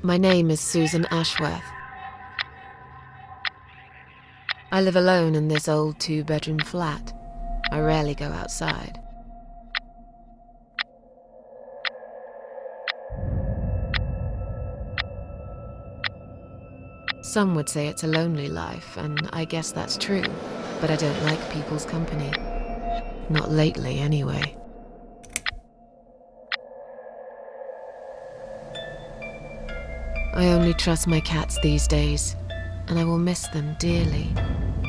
My name is Susan Ashworth. I live alone in this old 2-bedroom flat. I rarely go outside. Some would say it's a lonely life, and I guess that's true, but I don't like people's company. Not lately, anyway. I only trust my cats these days, and I will miss them dearly.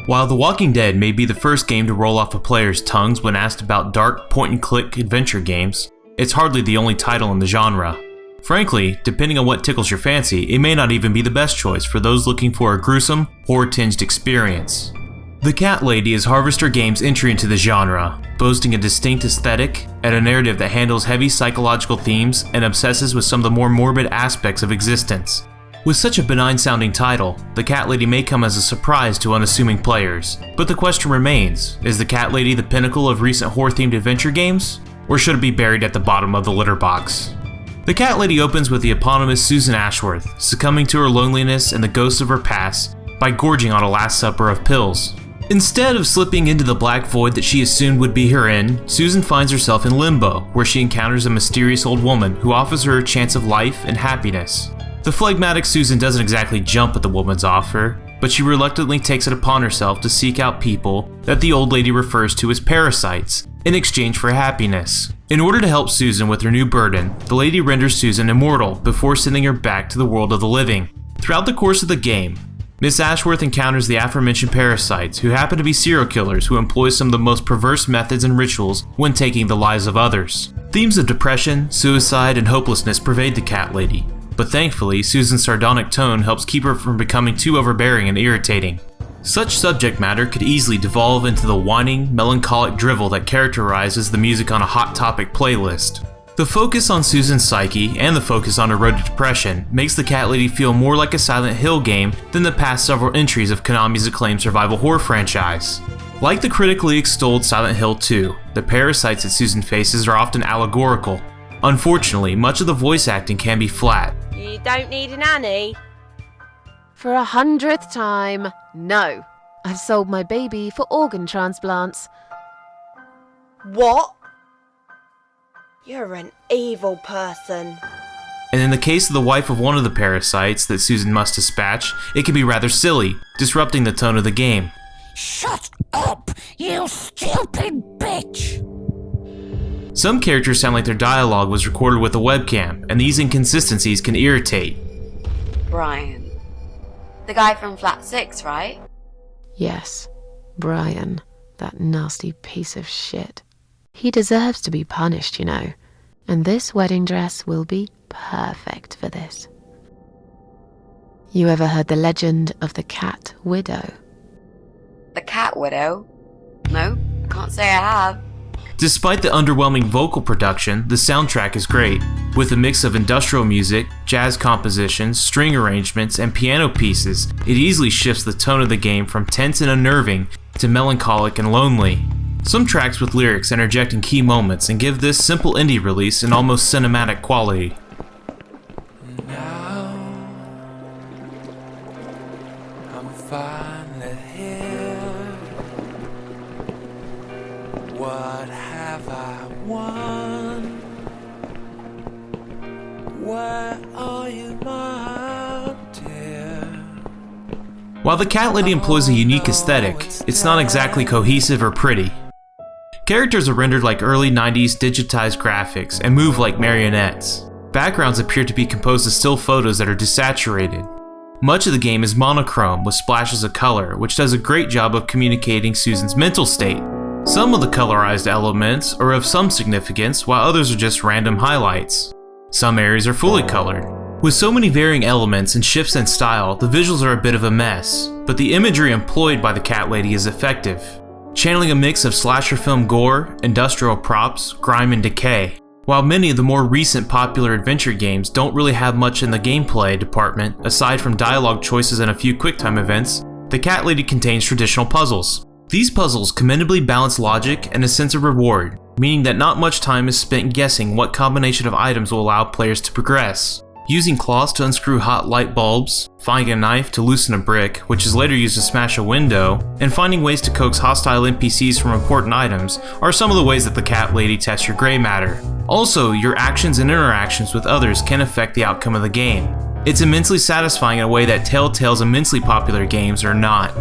While The Walking Dead may be the first game to roll off a player's tongues when asked about dark point-and-click adventure games, it's hardly the only title in the genre. Frankly, depending on what tickles your fancy, it may not even be the best choice for those looking for a gruesome, horror-tinged experience. The Cat Lady is Harvester Games' entry into the genre, boasting a distinct aesthetic and a narrative that handles heavy psychological themes and obsesses with some of the more morbid aspects of existence. With such a benign-sounding title, the Cat Lady may come as a surprise to unassuming players, but the question remains, is the Cat Lady the pinnacle of recent horror-themed adventure games? Or should it be buried at the bottom of the litter box? The Cat Lady opens with the eponymous Susan Ashworth succumbing to her loneliness and the ghosts of her past by gorging on a last supper of pills. Instead of slipping into the black void that she assumed would be her end, Susan finds herself in limbo, where she encounters a mysterious old woman who offers her a chance of life and happiness. The phlegmatic Susan doesn't exactly jump at the woman's offer, but she reluctantly takes it upon herself to seek out people that the old lady refers to as parasites, in exchange for happiness. In order to help Susan with her new burden, the lady renders Susan immortal before sending her back to the world of the living. Throughout the course of the game, Miss Ashworth encounters the aforementioned parasites, who happen to be serial killers who employ some of the most perverse methods and rituals when taking the lives of others. Themes of depression, suicide, and hopelessness pervade the Cat Lady, but thankfully, Susan's sardonic tone helps keep her from becoming too overbearing and irritating. Such subject matter could easily devolve into the whining, melancholic drivel that characterizes the music on a Hot Topic playlist. The focus on Susan's psyche and the focus on her road to depression makes the Cat Lady feel more like a Silent Hill game than the past several entries of Konami's acclaimed survival horror franchise. Like the critically extolled Silent Hill 2, the parasites that Susan faces are often allegorical. Unfortunately, much of the voice acting can be flat. You don't need an Annie? For 100th time, no. I've sold my baby for organ transplants. What? You're an evil person. And in the case of the wife of one of the parasites that Susan must dispatch, it can be rather silly, disrupting the tone of the game. Shut up, you stupid bitch! Some characters sound like their dialogue was recorded with a webcam, and these inconsistencies can irritate. Brian. The guy from Flat 6, right? Yes, Brian, that nasty piece of shit. He deserves to be punished, you know, and this wedding dress will be perfect for this. You ever heard the legend of the Cat Widow? The Cat Widow? No, can't say I have. Despite the underwhelming vocal production, the soundtrack is great, with a mix of industrial music, jazz compositions, string arrangements, and piano pieces. It easily shifts the tone of the game from tense and unnerving to melancholic and lonely. Some tracks with lyrics interject in key moments and give this simple indie release an almost cinematic quality. Now I'm finally here. What have I won? Where are you, my dear? While the Cat Lady employs a unique aesthetic, it's not exactly cohesive or pretty. Characters are rendered like early 90s digitized graphics and move like marionettes. Backgrounds appear to be composed of still photos that are desaturated. Much of the game is monochrome with splashes of color, which does a great job of communicating Susan's mental state. Some of the colorized elements are of some significance, while others are just random highlights. Some areas are fully colored. With so many varying elements and shifts in style, the visuals are a bit of a mess, but the imagery employed by the Cat Lady is effective, channeling a mix of slasher film gore, industrial props, grime, and decay. While many of the more recent popular adventure games don't really have much in the gameplay department, aside from dialogue choices and a few QuickTime events, the Cat Lady contains traditional puzzles. These puzzles commendably balance logic and a sense of reward, meaning that not much time is spent guessing what combination of items will allow players to progress. using claws to unscrew hot light bulbs, finding a knife to loosen a brick, which is later used to smash a window, and finding ways to coax hostile NPCs from important items are some of the ways that the cat lady tests your gray matter. Also, your actions and interactions with others can affect the outcome of the game. It's immensely satisfying in a way that Telltale's immensely popular games are not.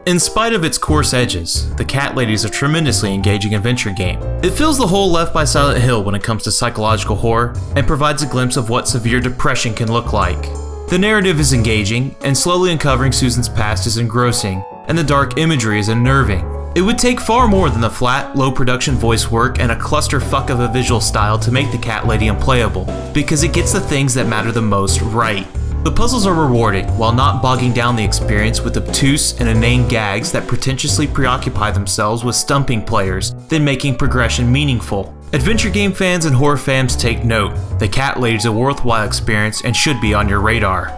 In spite of its coarse edges, The Cat Lady is a tremendously engaging adventure game. It fills the hole left by Silent Hill when it comes to psychological horror, and provides a glimpse of what severe depression can look like. The narrative is engaging, and slowly uncovering Susan's past is engrossing, and the dark imagery is unnerving. It would take far more than the flat, low production voice work and a clusterfuck of a visual style to make The Cat Lady unplayable, because it gets the things that matter the most right. The puzzles are rewarding, while not bogging down the experience with obtuse and inane gags that pretentiously preoccupy themselves with stumping players, then making progression meaningful. Adventure game fans and horror fans take note. The Cat Lady is a worthwhile experience and should be on your radar.